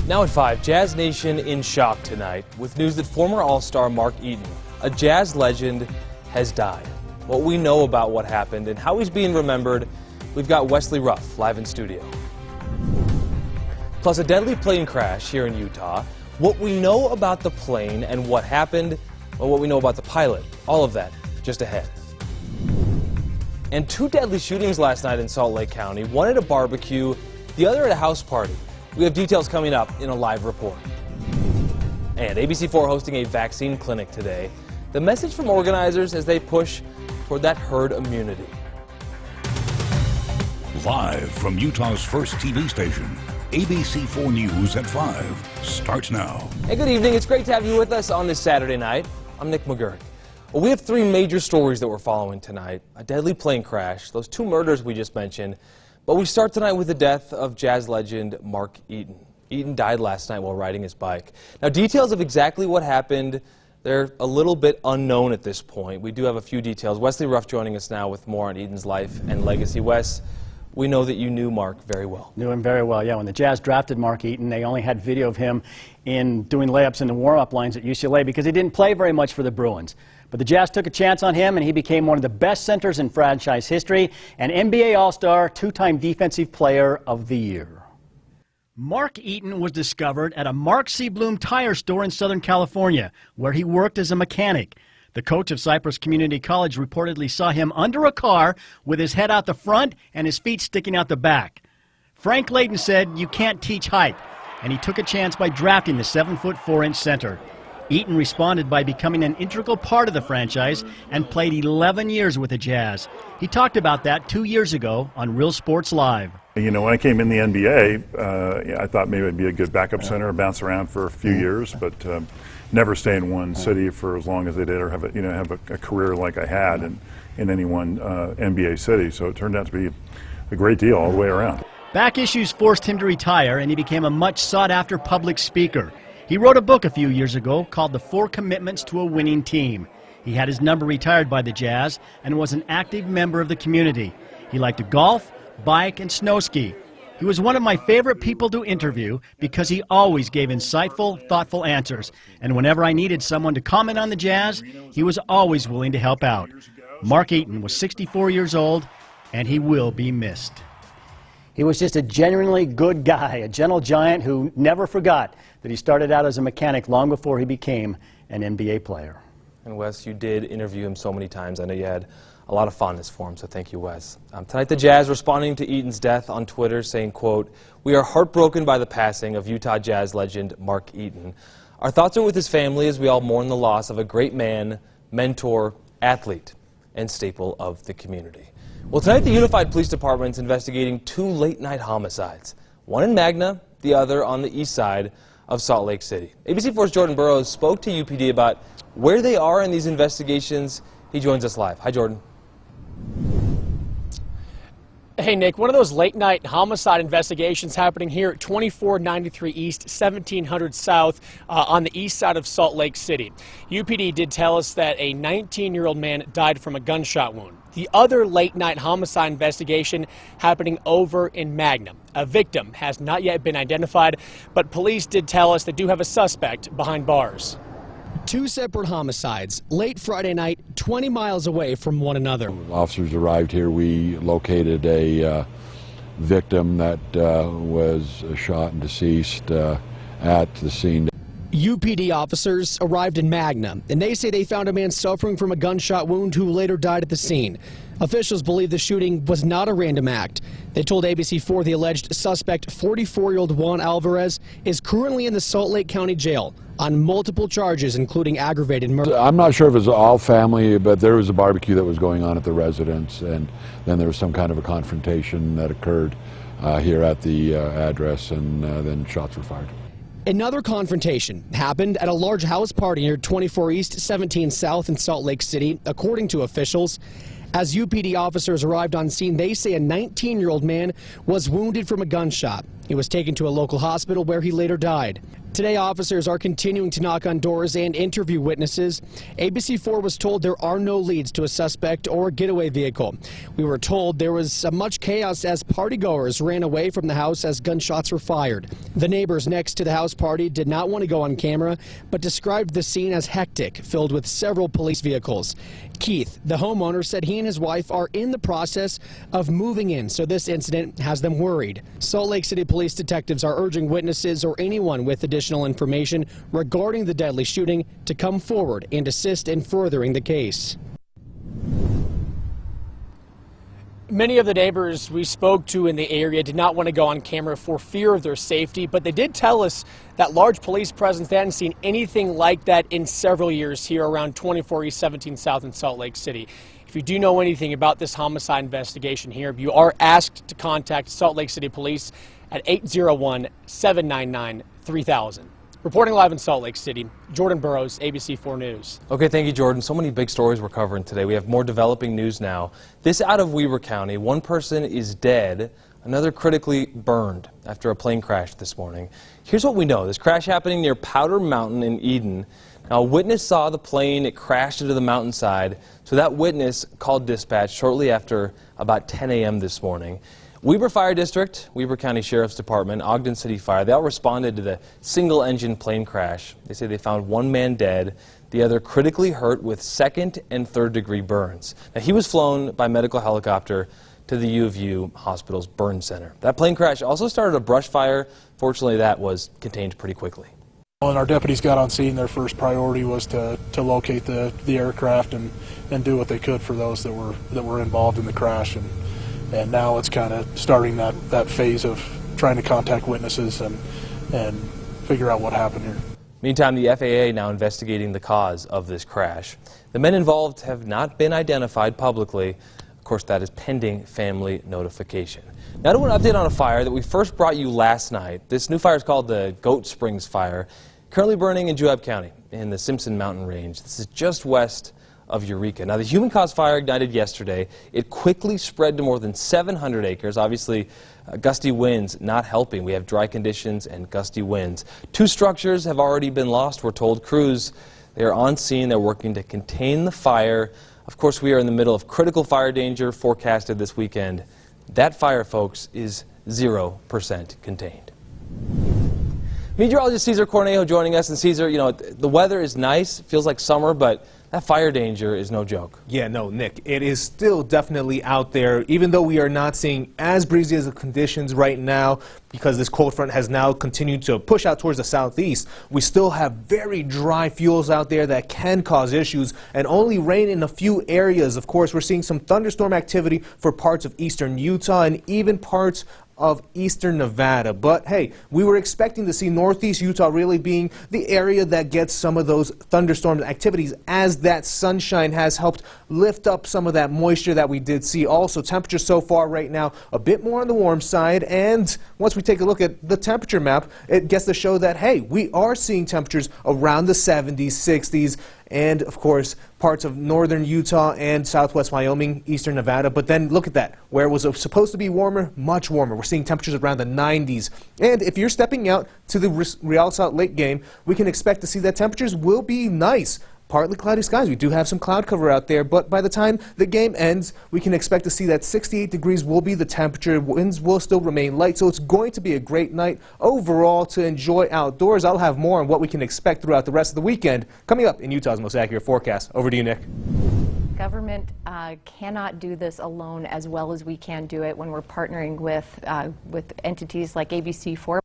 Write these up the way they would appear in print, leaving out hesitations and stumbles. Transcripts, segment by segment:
Now at 5, Jazz Nation in shock tonight with news that former All-Star Mark Eaton, a Jazz legend, has died. What we know about what happened and how he's being remembered, we've got Wesley Ruff live in studio. Plus a deadly plane crash here in Utah, what we know about the plane and what happened, or what we know about the pilot. All of that just ahead. And 2 deadly shootings last night in Salt Lake County, one at a barbecue, the other at a house party. We have details coming up in a live report. And ABC4 hosting a vaccine clinic today. The message from organizers as they push toward that herd immunity. Live from Utah's first TV station, ABC4 News at 5 starts now. Hey, good evening. It's great to have you with us on this Saturday night. I'm Nick McGurk. Well, we have 3 major stories that we're following tonight. A deadly plane crash, those 2 murders we just mentioned. But we start tonight with the death of Jazz legend Mark Eaton. Eaton died last night while riding his bike. Now, details of exactly what happened, they're a little bit unknown at this point. We do have a few details. Wesley Ruff joining us now with more on Eaton's life and legacy. Wes, we know that you knew Mark very well. Knew him very well, yeah. When the Jazz drafted Mark Eaton, they only had video of him in doing layups in the warm-up lines at UCLA because he didn't play very much for the Bruins. But the Jazz took a chance on him, and he became one of the best centers in franchise history, an NBA All-Star, 2-time Defensive Player of the Year. Mark Eaton was discovered at a Mark C. Bloom tire store in Southern California, where he worked as a mechanic. The coach of Cypress Community College reportedly saw him under a car with his head out the front and his feet sticking out the back. Frank Layden said, "You can't teach height," and he took a chance by drafting the 7'4" center. Eaton responded by becoming an integral part of the franchise and played 11 years with the Jazz. He talked about that 2 years ago on Real Sports Live. You know, when I came in the NBA, I thought maybe it'd be a good backup center, bounce around for a few years, but never stay in one city for as long as they did, or have a career like I had in any one NBA city. So it turned out to be a great deal all the way around. Back issues forced him to retire, and he became a much sought-after public speaker. He wrote a book a few years ago called The 4 Commitments to a Winning Team. He had his number retired by the Jazz and was an active member of the community. He liked to golf, bike, and snow ski. He was one of my favorite people to interview because he always gave insightful, thoughtful answers. And whenever I needed someone to comment on the Jazz, he was always willing to help out. Mark Eaton was 64 years old, and he will be missed. He was just a genuinely good guy, a gentle giant who never forgot that he started out as a mechanic long before he became an NBA player. And Wes, you did interview him so many times. I know you had a lot of fondness for him, so thank you, Wes. Tonight, the Jazz responding to Eaton's death on Twitter, saying, quote, "We are heartbroken by the passing of Utah Jazz legend Mark Eaton. Our thoughts are with his family as we all mourn the loss of a great man, mentor, athlete, and staple of the community." Well, tonight the Unified Police Department is investigating 2 late-night homicides, one in Magna, the other on the east side of Salt Lake City. ABC4's Jordan Burrows spoke to UPD about where they are in these investigations. He joins us live. Hi, Jordan. Hey, Nick, one of those late-night homicide investigations happening here at 2493 East, 1700 South on the east side of Salt Lake City. UPD did tell us that a 19-year-old man died from a gunshot wound. The other late-night homicide investigation happening over in Magna. A victim has not yet been identified, but police did tell us they do have a suspect behind bars. 2 separate homicides, late Friday night, 20 miles away from one another. Officers arrived here. We located a victim that was shot and deceased at the scene. UPD officers arrived in Magna, and they say they found a man suffering from a gunshot wound who later died at the scene. Officials believe the shooting was not a random act. They told ABC4 the alleged suspect, 44-year-old Juan Alvarez, is currently in the Salt Lake County Jail on multiple charges, including aggravated murder. I'm not sure if it was all family, but there was a barbecue that was going on at the residence, and then there was some kind of a confrontation that occurred here at the address, and then shots were fired. Another confrontation happened at a large house party near 24 East, 17 South in Salt Lake City, according to officials. As UPD officers arrived on scene, they say a 19-year-old man was wounded from a gunshot. He was taken to a local hospital where he later died. Today, officers are continuing to knock on doors and interview witnesses. ABC4 was told there are no leads to a suspect or getaway vehicle. We were told there was much chaos as partygoers ran away from the house as gunshots were fired. The neighbors next to the house party did not want to go on camera, but described the scene as hectic, filled with several police vehicles. Keith, the homeowner, said he and his wife are in the process of moving in, so this incident has them worried. Salt Lake City police detectives are urging witnesses or anyone with additional information regarding the deadly shooting to come forward and assist in furthering the case. Many of the neighbors we spoke to in the area did not want to go on camera for fear of their safety, but they did tell us that large police presence, they hadn't seen anything like that in several years here around 24 East 17 South in Salt Lake City. If you do know anything about this homicide investigation here, you are asked to contact Salt Lake City Police at 801-799-3000. Reporting live in Salt Lake City, Jordan Burrows, ABC4 News. Okay, thank you, Jordan. So many big stories we're covering today. We have more developing news now. This out of Weber County. One person is dead, another critically burned after a plane crash this morning. Here's what we know. This crash happening near Powder Mountain in Eaton. Now, a witness saw the plane. It crashed into the mountainside. So that witness called dispatch shortly after about 10 a.m. this morning. Weber Fire District, Weber County Sheriff's Department, Ogden City Fire, they all responded to the single-engine plane crash. They say they found one man dead, the other critically hurt with second and third-degree burns. Now, he was flown by medical helicopter to the U of U Hospital's burn center. That plane crash also started a brush fire. Fortunately, that was contained pretty quickly. When our deputies got on scene, their first priority was to locate the aircraft and do what they could for those that were involved in the crash. And now it's kind of starting that phase of trying to contact witnesses and figure out what happened here. Meantime, the FAA now investigating the cause of this crash. The men involved have not been identified publicly. Of course, that is pending family notification. Now to an update on a fire that we first brought you last night. This new fire is called the Goat Springs Fire, currently burning in Juab County in the Simpson Mountain Range. This is just west of Eureka. Now, the human-caused fire ignited yesterday. It quickly spread to more than 700 acres. Obviously, gusty winds not helping. We have dry conditions and gusty winds. 2 structures have already been lost, we're told. Crews, they are on scene. They're working to contain the fire. Of course, we are in the middle of critical fire danger forecasted this weekend. That fire, folks, is 0% contained. Meteorologist Cesar Cornejo joining us. And Cesar, you know, the weather is nice. It feels like summer, but that fire danger is no joke. Yeah, no, Nick, it is still definitely out there, even though we are not seeing as breezy as the conditions right now because this cold front has now continued to push out towards the southeast. We still have very dry fuels out there that can cause issues and only rain in a few areas. Of course, we're seeing some thunderstorm activity for parts of eastern Utah and even parts of eastern Nevada. But hey, we were expecting to see northeast Utah really being the area that gets some of those thunderstorm activities, as that sunshine has helped lift up some of that moisture that we did see. Also, temperatures so far right now a bit more on the warm side, and once we take a look at the temperature map, it gets to show that hey, we are seeing temperatures around the 70s, 60s, and of course parts of northern Utah and southwest Wyoming, eastern Nevada. But then look at that, where it was supposed to be warmer, much warmer. We're seeing temperatures around the 90s. And if you're stepping out to the Real Salt Lake game, we can expect to see that temperatures will be nice. Partly cloudy skies. We do have some cloud cover out there, but by the time the game ends, we can expect to see that 68 degrees will be the temperature. Winds will still remain light, so it's going to be a great night overall to enjoy outdoors. I'll have more on what we can expect throughout the rest of the weekend coming up in Utah's most accurate forecast. Over to you, Nick. Government cannot do this alone as well as we can do it when we're partnering with entities like ABC4.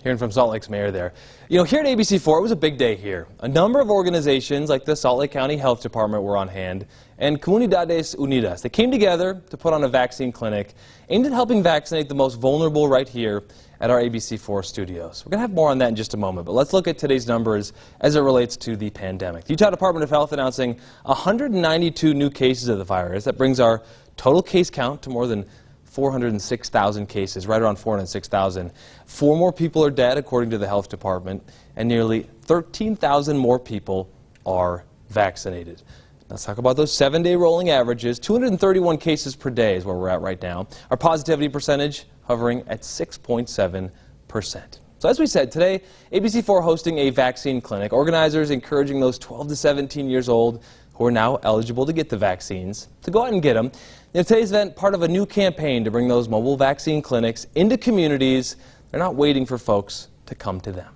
Hearing from Salt Lake's mayor there. You know, here at ABC4, it was a big day here. A number of organizations like the Salt Lake County Health Department were on hand, and Comunidades Unidas. They came together to put on a vaccine clinic aimed at helping vaccinate the most vulnerable right here at our ABC4 studios. We're going to have more on that in just a moment, but let's look at today's numbers as it relates to the pandemic. The Utah Department of Health announcing 192 new cases of the virus. That brings our total case count to more than 406,000 cases, right around 406,000. 4 more people are dead, according to the health department, and nearly 13,000 more people are vaccinated. Let's talk about those 7-day rolling averages. 231 cases per day is where we're at right now. Our positivity percentage hovering at 6.7%. So as we said, today, ABC4 hosting a vaccine clinic. Organizers encouraging those 12 to 17 years old who are now eligible to get the vaccines to go out and get them. Today's event, part of a new campaign to bring those mobile vaccine clinics into communities. They're not waiting for folks to come to them.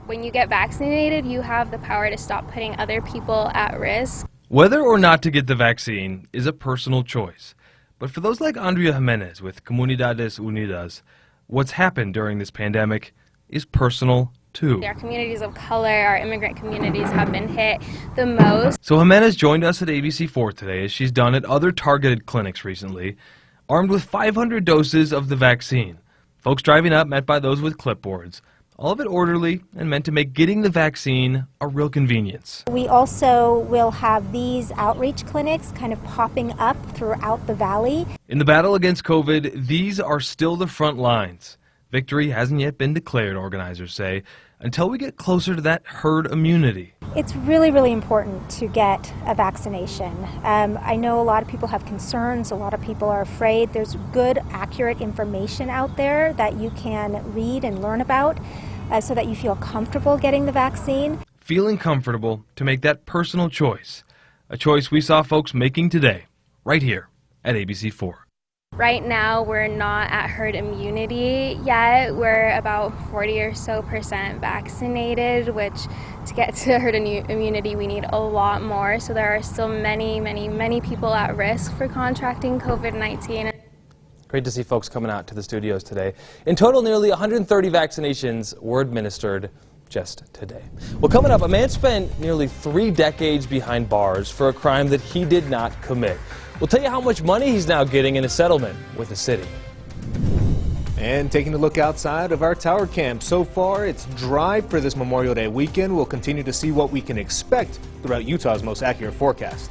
When you get vaccinated, you have the power to stop putting other people at risk. Whether or not to get the vaccine is a personal choice. But for those like Andrea Jimenez with Comunidades Unidas, what's happened during this pandemic is personal too. Our communities of color, our immigrant communities have been hit the most. So Jimenez joined us at ABC4 today, as she's done at other targeted clinics recently, armed with 500 doses of the vaccine. Folks driving up met by those with clipboards. All of it orderly and meant to make getting the vaccine a real convenience. We also will have these outreach clinics kind of popping up throughout the valley. In the battle against COVID, these are still the front lines. Victory hasn't yet been declared, organizers say, until we get closer to that herd immunity. It's really, really important to get a vaccination. I know a lot of people have concerns, a lot of people are afraid. There's good, accurate information out there that you can read and learn about so that you feel comfortable getting the vaccine. Feeling comfortable to make that personal choice, a choice we saw folks making today, right here at ABC4. Right now, we're not at herd immunity yet. We're about 40% or so vaccinated, which to get to herd immunity, we need a lot more. So there are still many people at risk for contracting COVID-19. Great to see folks coming out to the studios today. In total, nearly 130 vaccinations were administered just today. Well, coming up, a man spent nearly 3 decades behind bars for a crime that he did not commit. We'll tell you how much money he's now getting in a settlement with the city. And taking a look outside of our tower camp, so far it's dry for this Memorial Day weekend. We'll continue to see what we can expect throughout Utah's most accurate forecast.